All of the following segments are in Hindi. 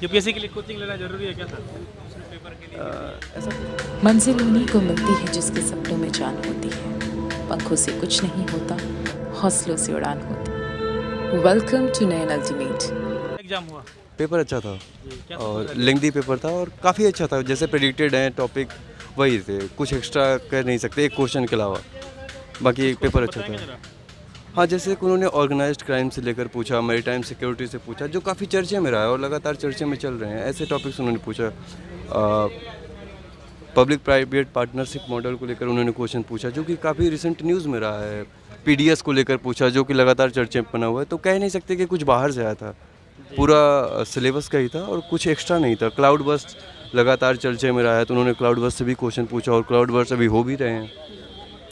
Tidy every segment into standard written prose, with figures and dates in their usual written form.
यूपीएससी के लिए कोचिंग लेना जरूरी है क्या सर? पेपर के लिए ऐसा मंजिल उन्हीं को मिलती है जिसके सपनों में जान होती है। पंखों से कुछ नहीं होता, हौसलों से उड़ान होती। Welcome to Nayan ultimate. Exam हुआ पेपर अच्छा था जी, क्या और लेंथी पेपर था और काफ़ी अच्छा था। जैसे प्रेडिक्टेड है टॉपिक वही थे, कुछ एक्स्ट्रा कर नहीं सकते एक क्वेश्चन के अलावा। बाकी पेपर अच्छा था। हाँ, जैसे कि उन्होंने ऑर्गेनाइज्ड क्राइम से लेकर पूछा, मैरीटाइम सिक्योरिटी से पूछा, जो काफ़ी चर्चे में रहा है और लगातार चर्चे में चल रहे हैं। ऐसे टॉपिक्स उन्होंने पूछा। पब्लिक प्राइवेट पार्टनरशिप मॉडल को लेकर उन्होंने क्वेश्चन पूछा, जो कि काफ़ी रिसेंट न्यूज़ में रहा है। पीडीएस को लेकर पूछा, जो कि लगातार चर्चे में बना हुआ है। तो कह नहीं सकते कि कुछ बाहर से आया था, पूरा सिलेबस का ही था और कुछ एक्स्ट्रा नहीं था। क्लाउड बर्स्ट लगातार चर्चे में रहा है, तो उन्होंने क्लाउड बर्स्ट से भी क्वेश्चन पूछा और क्लाउड बर्स्ट अभी हो भी रहे हैं।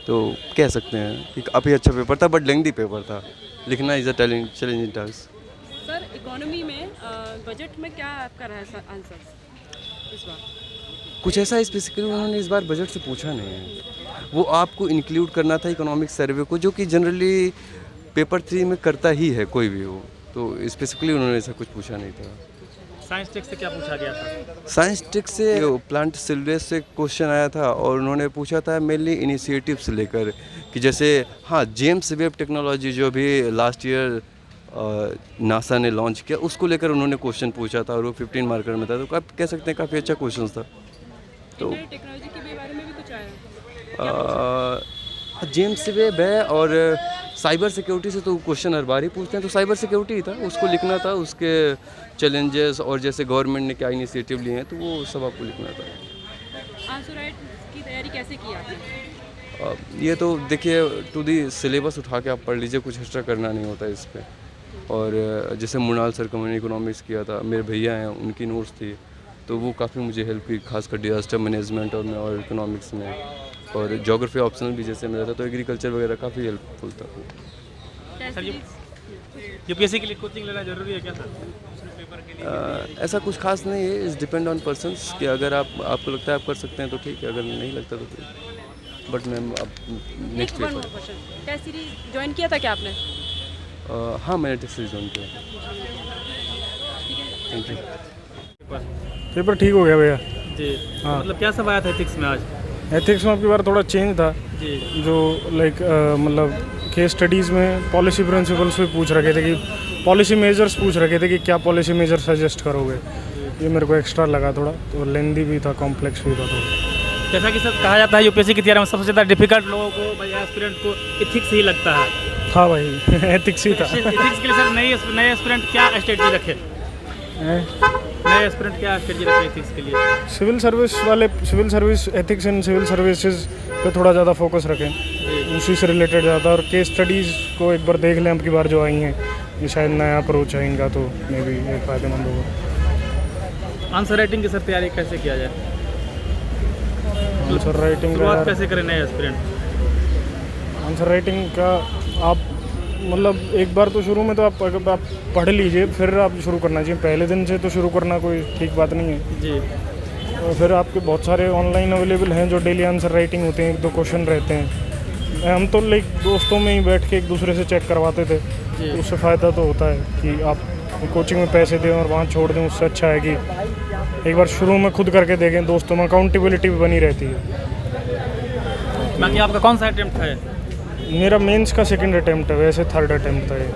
तो कह सकते हैं कि काफ़ी अच्छा पेपर था, बट लेंथी पेपर था। लिखना is a challenging task. Sir economy में बजट में क्या आपका रहा आंसर इस बार? कुछ ऐसा स्पेसिफिकली उन्होंने इस बार बजट से पूछा नहीं है। वो आपको इंक्लूड करना था इकोनॉमिक सर्वे को, जो कि जनरली पेपर 3 में करता ही है कोई भी हो। तो स्पेसिफिकली उन्होंने ऐसा कुछ पूछा नहीं था। साइंस टेक्स्ट से क्या पूछा गया था? साइंस टेक्स्ट से प्लांट सिलरेज से क्वेश्चन आया था और उन्होंने पूछा था मेनली इनिशिएटिव से लेकर कि जैसे हाँ, जेम्स वेब टेक्नोलॉजी जो भी लास्ट ईयर नासा ने लॉन्च किया, उसको लेकर उन्होंने क्वेश्चन पूछा था और वो 15 मार्कर में था। तो आप कह सकते हैं काफ़ी अच्छा क्वेश्चन था। तो टेक्नोलॉजी के बारे में भी कुछ आया? जेम्स वेब है और साइबर सिक्योरिटी से तो क्वेश्चन हर बार ही पूछते हैं। तो साइबर सिक्योरिटी ही था, उसको लिखना था, उसके चैलेंजेस और जैसे गवर्नमेंट ने क्या इनिशिएटिव लिए हैं, तो वो सब आपको लिखना था। आंसर राइट की तैयारी कैसे की आपने? ये तो देखिए, टू दी सिलेबस उठा के आप पढ़ लीजिए, कुछ एक्स्ट्रा करना नहीं होता इस पर। और जैसे मृणाल सर का मैंने इकोनॉमिक्स किया था, मेरे भैया हैं उनकी नोट्स थी, तो वो काफ़ी मुझे हेल्प की, खासकर डिजास्टर मैनेजमेंट और इकोनॉमिक्स में। और ज्योग्राफी ऑप्शनल भी जैसे मेरा था, तो एग्रीकल्चर वगैरह काफ़ी हेल्पफुल था। सर यूपीएससी के लिए कोचिंग लेना जरूरी है क्या सर? पेपर के लिए ऐसा कुछ खास नहीं है, इज़ डिपेंड ऑन पर्सनस कि अगर आपको लगता है आप कर सकते हैं तो ठीक है, अगर नहीं लगता तो फिर बट मैम आप next paper. Test series join किया था क्या आपने? हाँ, मैंने टेस्ट सीरीज ज्वाइन किया। Thank you. पेपर ठीक हो गया भैया जी, हाँ। मतलब क्या सब आया था एथिक्स में आज? एथिक्स में आपकी बार थोड़ा चेंज था जी, जो लाइक मतलब केस स्टडीज़ में पॉलिसी प्रिंसिपल्स भी पूछ रखे थे कि पॉलिसी मेजर्स पूछ रखे थे कि क्या पॉलिसी मेजर सजेस्ट करोगे। ये मेरे को एक्स्ट्रा लगा थोड़ा, तो लेंदी भी था, कॉम्प्लेक्स भी था थोड़ा। जैसा कि सर कहा जाता है यूपीएससी की तैयारी में सबसे ज़्यादा डिफिकल्ट लोगों को भाई एस्पिरेंट को एथिक्स ही लगता है। हाँ भाई एथिक्स ही था। एथिक्स के लिए सर नए एस्पिरेंट क्या स्ट्रेटजी रखे? नए एस्पिरेंट क्या स्ट्रेटजी रखे एथिक्स के लिए? सिविल सर्विस वाले civil service ethics and civil services पे थोड़ा ज़्यादा फोकस रखें, उसी से रिलेटेड ज़्यादा। और केस स्टडीज़ को एक बार देख लें, अब की बार जो आई हैं, ये शायद नया अप्रोच है इनका, तो मे बी ये फ़ायदेमंद होगा। आंसर राइटिंग की सर तैयारी कैसे किया जाए? आंसर राइटिंग शुरुआत कैसे करें नए एस्पिरेंट? आंसर राइटिंग का आप मतलब एक बार तो शुरू में तो आप पढ़ लीजिए, फिर आप शुरू करना चाहिए। पहले दिन से तो शुरू करना कोई ठीक बात नहीं है जी। और फिर आपके बहुत सारे ऑनलाइन अवेलेबल हैं जो डेली आंसर राइटिंग होते हैं, 1-2 क्वेश्चन रहते हैं। हम तो लाइक दोस्तों में ही बैठ के एक दूसरे से चेक करवाते थे, तो उससे फ़ायदा तो होता है कि आप कोचिंग में पैसे दें और वहाँ छोड़ दें। उससे अच्छा है कि एक बार शुरू में खुद करके देखें, दोस्तों में अकाउंटेबिलिटी भी बनी रहती है। बाकी आपका कौन सा अटेम्प्ट है? मेरा मेंस का सेकंड अटेम्प्ट है, वैसे थर्ड अटेम्प्ट था ये।